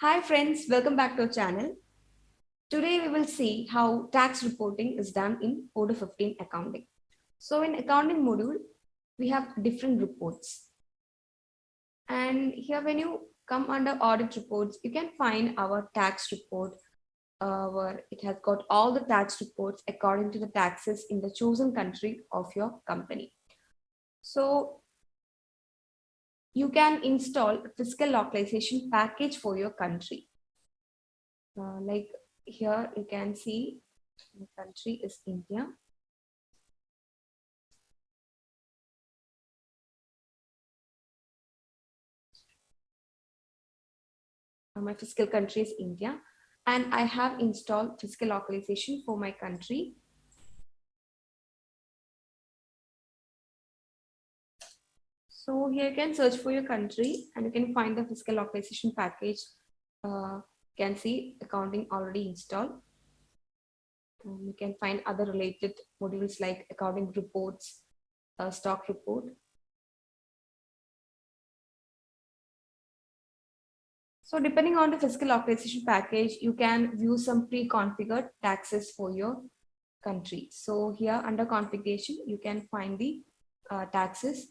Hi friends, welcome back to our channel. Today we will see how tax reporting is done in Odoo 15 accounting. So in accounting module, we have different reports. And here when you come under audit reports, you can find our tax report where it has got all the tax reports according to the taxes in the chosen country of your company. So you can install a fiscal localization package for your country. Like here you can see the country is India. My fiscal country is India, and I have installed fiscal localization for my country. So here you can search for your country and you can find the fiscal localization package. You can see accounting already installed. You can find other related modules like accounting reports, stock report. So depending on the fiscal localization package, you can view some pre-configured taxes for your country. So here under configuration, you can find the taxes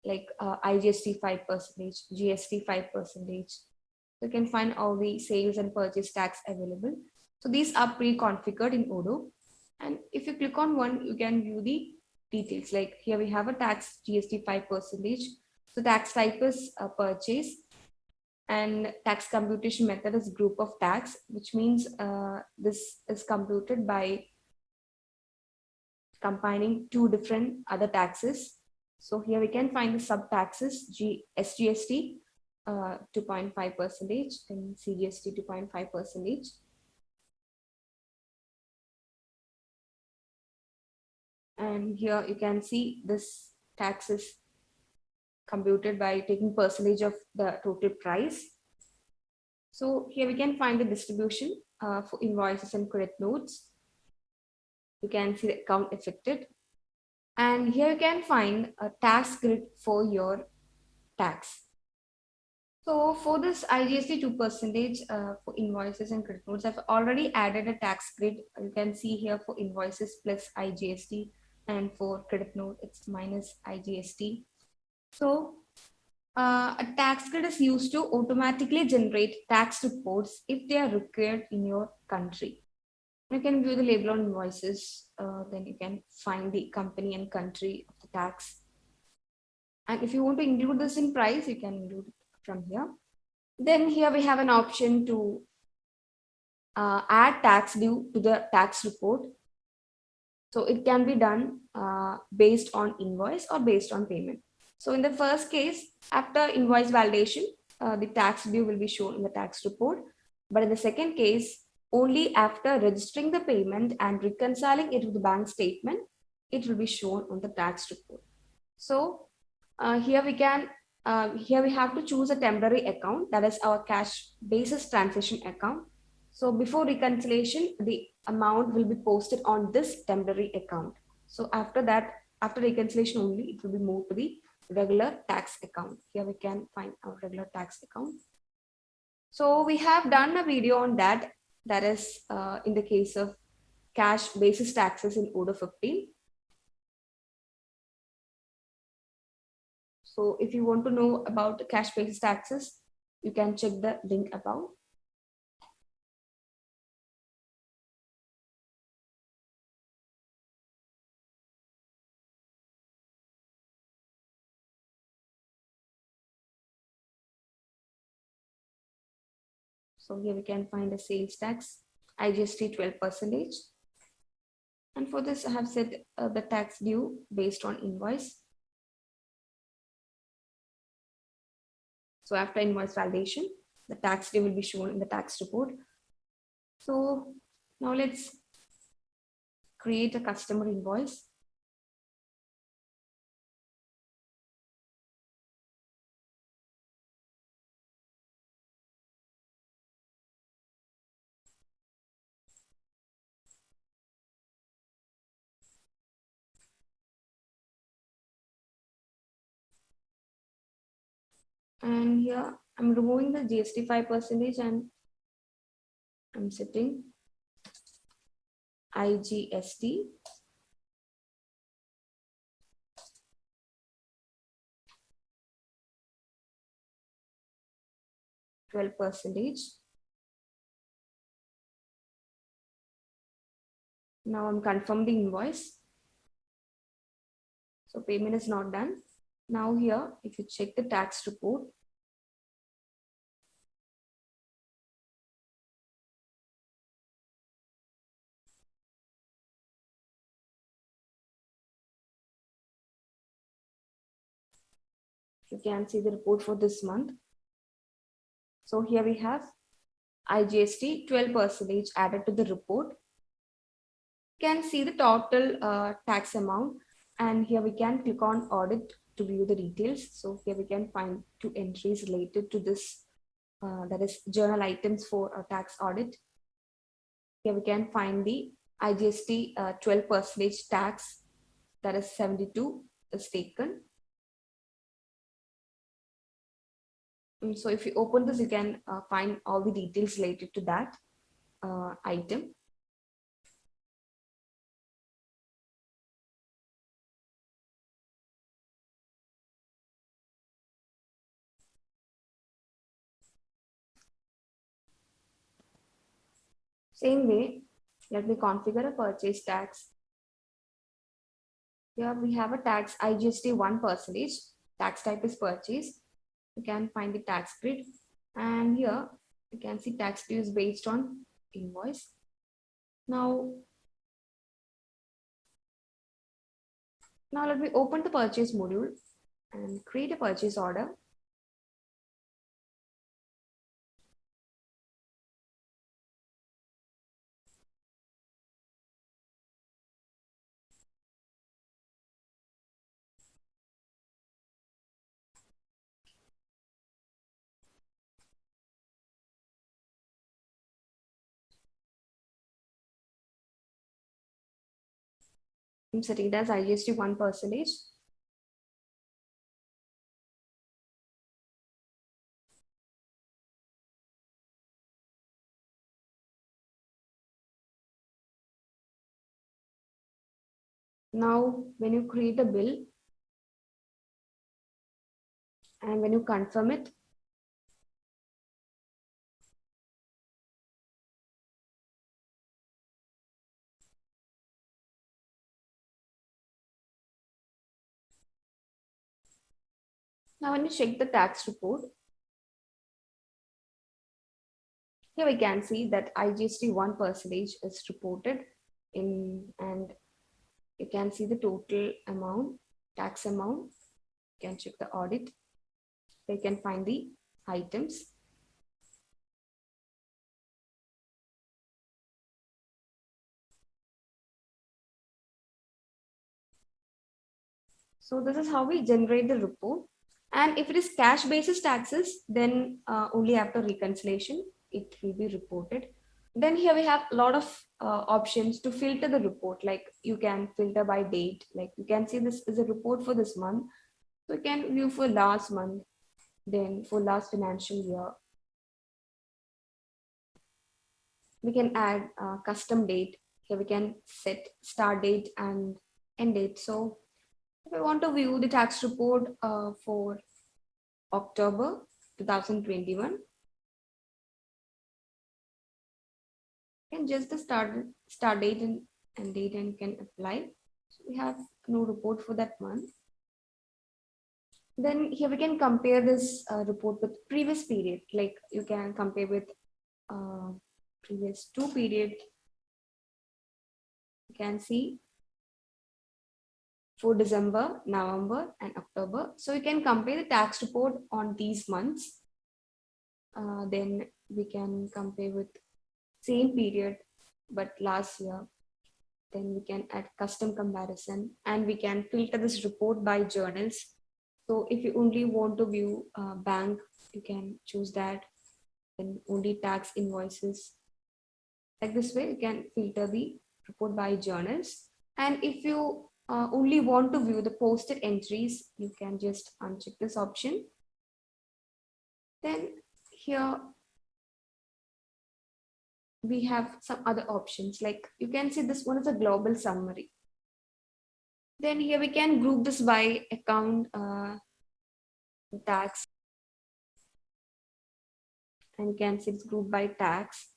like IGST 5%, GST 5%. You can find all the sales and purchase tax available. So these are pre-configured in Odoo. And if you click on one, you can view the details. Like here we have a tax GST 5%. So tax type is purchase, and tax computation method is group of tax, which means this is computed by combining two different other taxes. So here we can find the sub taxes, SGST 2.5%, and CGST 2.5%. And here you can see this tax is computed by taking percentage of the total price. So here we can find the distribution for invoices and credit notes. You can see the account affected. And here you can find a tax grid for your tax. So for this IGST 2% for invoices and credit notes, I've already added a tax grid. You can see here for invoices plus IGST, and for credit note, it's minus IGST. So a tax grid is used to automatically generate tax reports if they are required in your country. You can view the label on invoices, then you can find the company and country of the tax. And if you want to include this in price, you can include it from here. Then here we have an option to add tax due to the tax report. So it can be done based on invoice or based on payment. So in the first case, after invoice validation, the tax due will be shown in the tax report. But in the second case, only after registering the payment and reconciling it with the bank statement, it will be shown on the tax report. So here we have to choose a temporary account, that is our cash basis transaction account. So before reconciliation, the amount will be posted on this temporary account. So after that, after reconciliation only, it will be moved to the regular tax account. Here we can find our regular tax account. So we have done a video on that. That is in the case of cash basis taxes in Odoo 15. So if you want to know about the cash basis taxes, you can check the link above. So here we can find a sales tax, IGST 12%. And for this, I have set the tax due based on invoice. So after invoice validation, the tax due will be shown in the tax report. So now let's create a customer invoice. And here I'm removing the GST 5% and I'm setting IGST 12%. Now I'm confirming the invoice. So payment is not done. Now here, if you check the tax report, you can see the report for this month. So here we have IGST 12% added to the report. You can see the total tax amount, and here we can click on audit to view the details. So here we can find two entries related to this, that is journal items for a tax audit. Here we can find the IGST 12% tax, that is 72 is taken. So if you open this, you can find all the details related to that item. Same way, let me configure a purchase tax. Here we have a tax IGST 1%. Tax type is purchase. You can find the tax grid, and here you can see tax due is based on invoice. Now let me open the purchase module and create a purchase order. I'm setting it as IGST 1%. Now, when you create a bill and when you confirm it, now when you check the tax report, here we can see that IGST 1% is reported in, and you can see the total amount, tax amount. You can check the audit. You can find the items. So this is how we generate the report. And if it is cash basis taxes, then only after reconciliation, it will be reported. Then here we have a lot of options to filter the report. Like you can filter by date, like you can see this is a report for this month. So you can view for last month, then for last financial year. We can add custom date. Here we can set start date and end date. So if I want to view the tax report for October 2021, and just the start date and end date, and you can apply. So we have no report for that month. Then here we can compare this report with previous period. Like you can compare with previous 2 period. You can see for December, November, and October. So you can compare the tax report on these months. Then we can compare with same period but last year. Then we can add custom comparison, and we can filter this report by journals. So if you only want to view bank, you can choose that. Then only tax invoices. Like this way, you can filter the report by journals. And if you only want to view the posted entries, you can just uncheck this option. Then here we have some other options, like you can see this one is a global summary. Then here we can group this by account, tax, and you can see it's grouped by tax.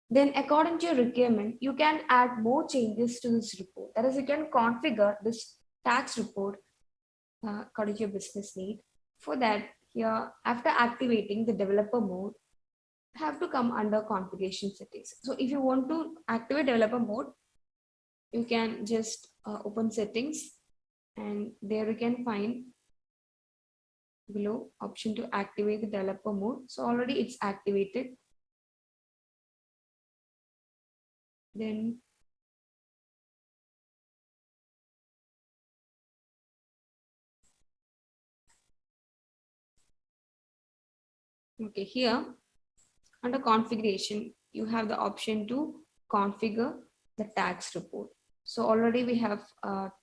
Then according to your requirement, you can add more changes to this report. That is, you can configure this tax report according to your business need. For that, here after activating the developer mode, have to come under configuration settings. So if you want to activate developer mode, you can just open settings, and there you can find below option to activate the developer mode. So already it's activated. Then okay, here under configuration, you have the option to configure the tax report. So already we have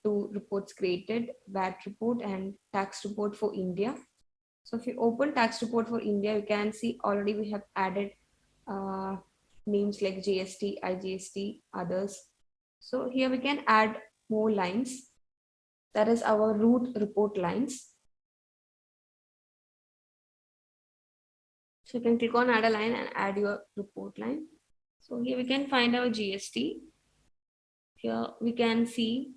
two reports created, VAT report and tax report for India. So if you open tax report for India, you can see already we have added names like GST, IGST, others. So here we can add more lines. That is our root report lines. So you can click on add a line and add your report line. So here we can find our GST. Here we can see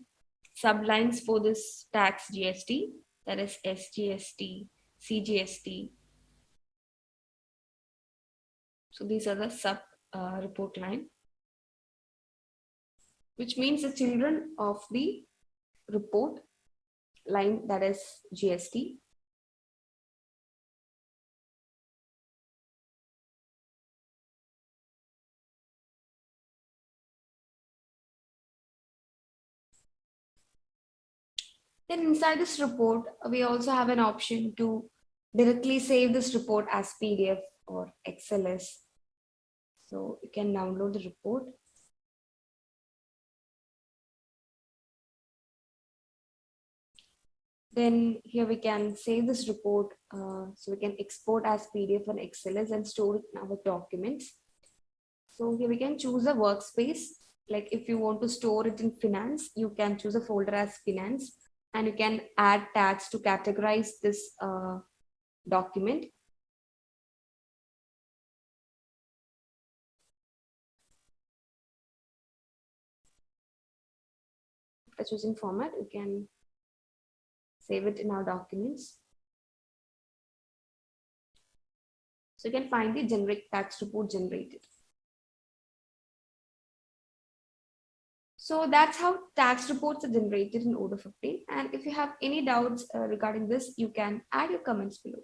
sublines for this tax GST, that is SGST, CGST. So these are the sub report line, which means the children of the report line, that is GST. Then inside this report, we also have an option to directly save this report as PDF or XLS. So you can download the report. Then here we can save this report. So we can export as PDF and XLS and store it in our documents. So here we can choose a workspace. Like if you want to store it in finance, you can choose a folder as finance, and you can add tags to categorize this document. After choosing format, you can save it in our documents. So you can find the generic tax report generated. So that's how tax reports are generated in Odoo 15. And if you have any doubts regarding this, you can add your comments below.